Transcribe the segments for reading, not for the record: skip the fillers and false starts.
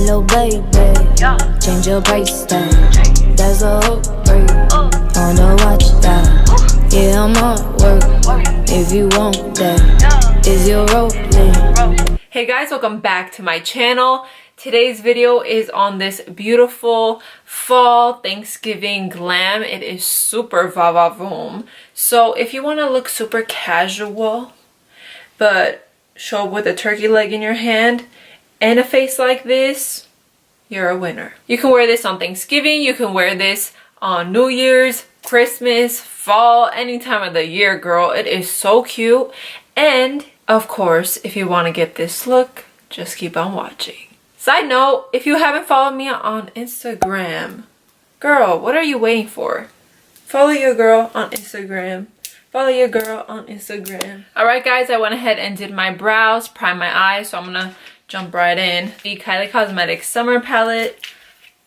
little baby. Change your price tag. That's a hook break. On the watch that. Yeah, I'm on work. If you want that, is your rolling? Hey guys, welcome back to my channel. Today's video is on this beautiful fall Thanksgiving glam. It is super va-va-voom. So if you want to look super casual, but show up with a turkey leg in your hand and a face like this, you're a winner. You can wear this on Thanksgiving, you can wear this on New Year's, Christmas, fall, any time of the year, girl. It is so cute. And of course, if you want to get this look, just keep on watching. Side note, if you haven't followed me on Instagram, girl, what are you waiting for? Follow your girl on Instagram. Follow your girl on Instagram. Alright guys, I went ahead and did my brows, primed my eyes, so I'm gonna jump right in. The Kylie Cosmetics Summer Palette.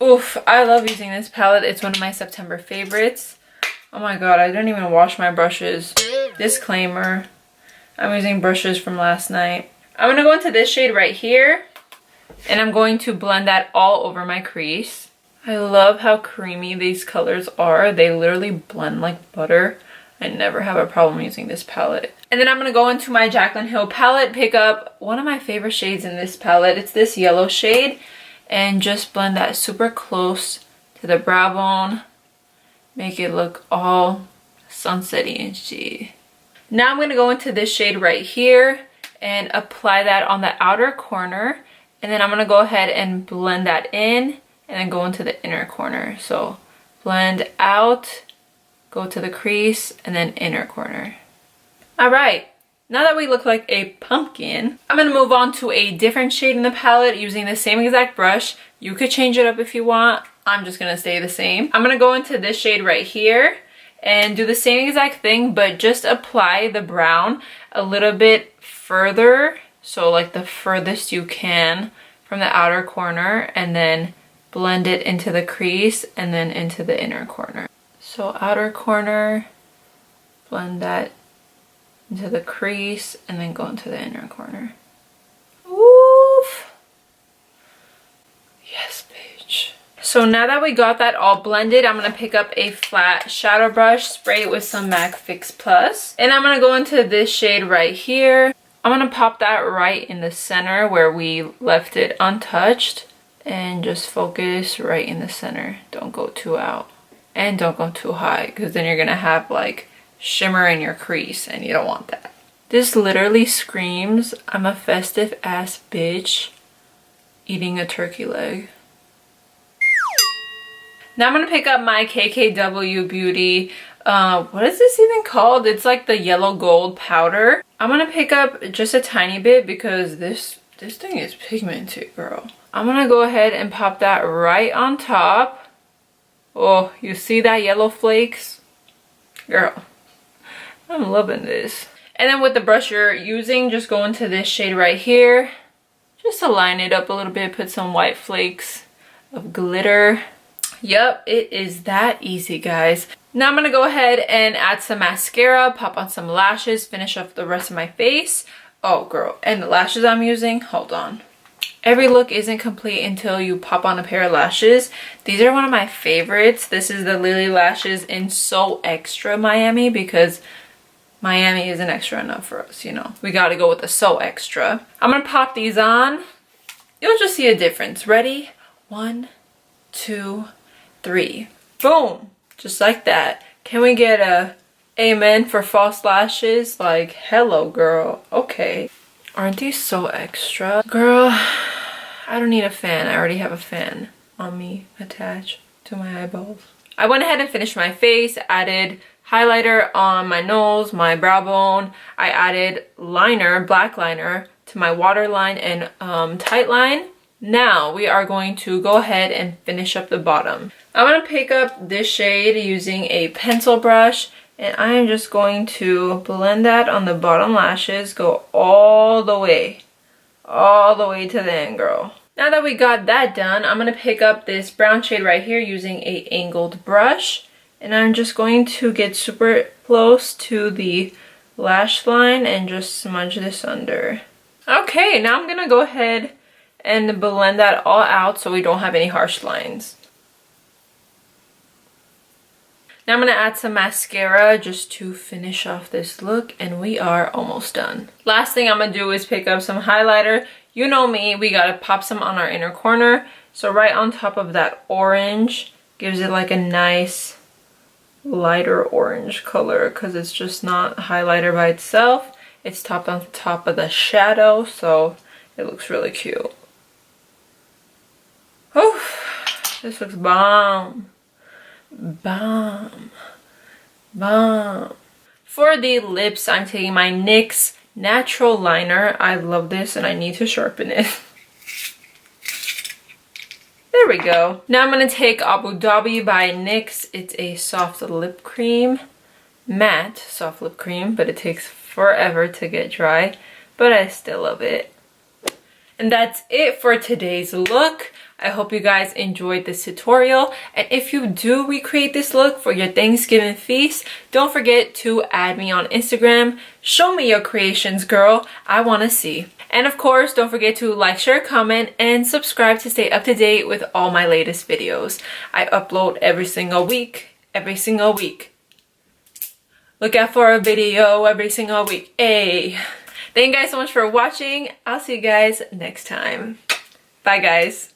Oof, I love using this palette. It's one of my September favorites. Oh my god, I didn't even wash my brushes. Disclaimer, I'm using brushes from last night. I'm gonna go into this shade right here, and I'm going to blend that all over my crease. I love how creamy these colors are. They literally blend like butter. I never have a problem using this palette. And then I'm going to go into my Jaclyn Hill palette, pick up one of my favorite shades in this palette. It's this yellow shade. And just blend that super close to the brow bone. Make it look all sunsetty and shit. Now I'm going to go into this shade right here and apply that on the outer corner. And then I'm going to go ahead and blend that in and then go into the inner corner. So blend out, go to the crease, and then inner corner. Alright, now that we look like a pumpkin, I'm going to move on to a different shade in the palette using the same exact brush. You could change it up if you want. I'm just going to stay the same. I'm going to go into this shade right here and do the same exact thing, but just apply the brown a little bit further. So like the furthest you can from the outer corner, and then blend it into the crease and then into the inner corner. So outer corner, blend that into the crease and then go into the inner corner. Oof. Yes, bitch. So now that we got that all blended, I'm going to pick up a flat shadow brush, spray it with some MAC Fix Plus, and I'm going to go into this shade right here. I'm going to pop that right in the center where we left it untouched, and just focus right in the center. Don't go too out and don't go too high, because then you're going to have like shimmer in your crease and you don't want that. This literally screams I'm a festive ass bitch eating a turkey leg. Now I'm going to pick up my KKW Beauty, what is this even called? It's like the yellow gold powder. I'm going to pick up just a tiny bit because this thing is pigmented, girl. I'm going to go ahead and pop that right on top. Oh, you see that yellow flakes? Girl, I'm loving this. And then with the brush you're using, just go into this shade right here. Just to line it up a little bit, put some white flakes of glitter. Yep, it is that easy, guys. Now I'm going to go ahead and add some mascara, pop on some lashes, finish off the rest of my face. Oh, girl. And the lashes I'm using, hold on. Every look isn't complete until you pop on a pair of lashes. These are one of my favorites. This is the Lilly lashes in So Extra Miami, because Miami isn't extra enough for us, you know. We got to go with the So Extra. I'm going to pop these on. You'll just see a difference. Ready? 1, 2, 3. Boom! Just like that. Can we get a amen for false lashes? Like, hello, girl. Okay. Aren't these so extra? Girl, I don't need a fan. I already have a fan on me attached to my eyeballs. I went ahead and finished my face. Added highlighter on my nose, my brow bone. I added liner, black liner, to my waterline and tight line. Now we are going to go ahead and finish up the bottom. I'm going to pick up this shade using a pencil brush, and I am just going to blend that on the bottom lashes, go all the way to the end, girl. Now that we got that done, I'm going to pick up this brown shade right here using a angled brush, and I'm just going to get super close to the lash line and just smudge this under. Okay, now I'm going to go ahead and blend that all out so we don't have any harsh lines. Now I'm going to add some mascara just to finish off this look, and we are almost done. Last thing I'm going to do is pick up some highlighter. You know me, we got to pop some on our inner corner. So right on top of that orange, gives it like a nice lighter orange color because it's just not highlighter by itself. It's topped on top of the shadow, so it looks really cute. Oh, this looks bomb. Bomb. Bomb. For the lips, I'm taking my NYX Natural Liner. I love this and I need to sharpen it. There we go. Now I'm going to take Abu Dhabi by NYX. It's a soft lip cream. Matte soft lip cream, but it takes forever to get dry. But I still love it. And that's it for today's look. I hope you guys enjoyed this tutorial, and if you do recreate this look for your Thanksgiving feast, don't forget to add me on Instagram. Show me your creations, girl. I want to see. And of course, don't forget to like, share, comment, and subscribe to stay up to date with all my latest videos. I upload every single week. Look out for a video every single week. Hey. Thank you guys so much for watching. I'll see you guys next time. Bye, guys.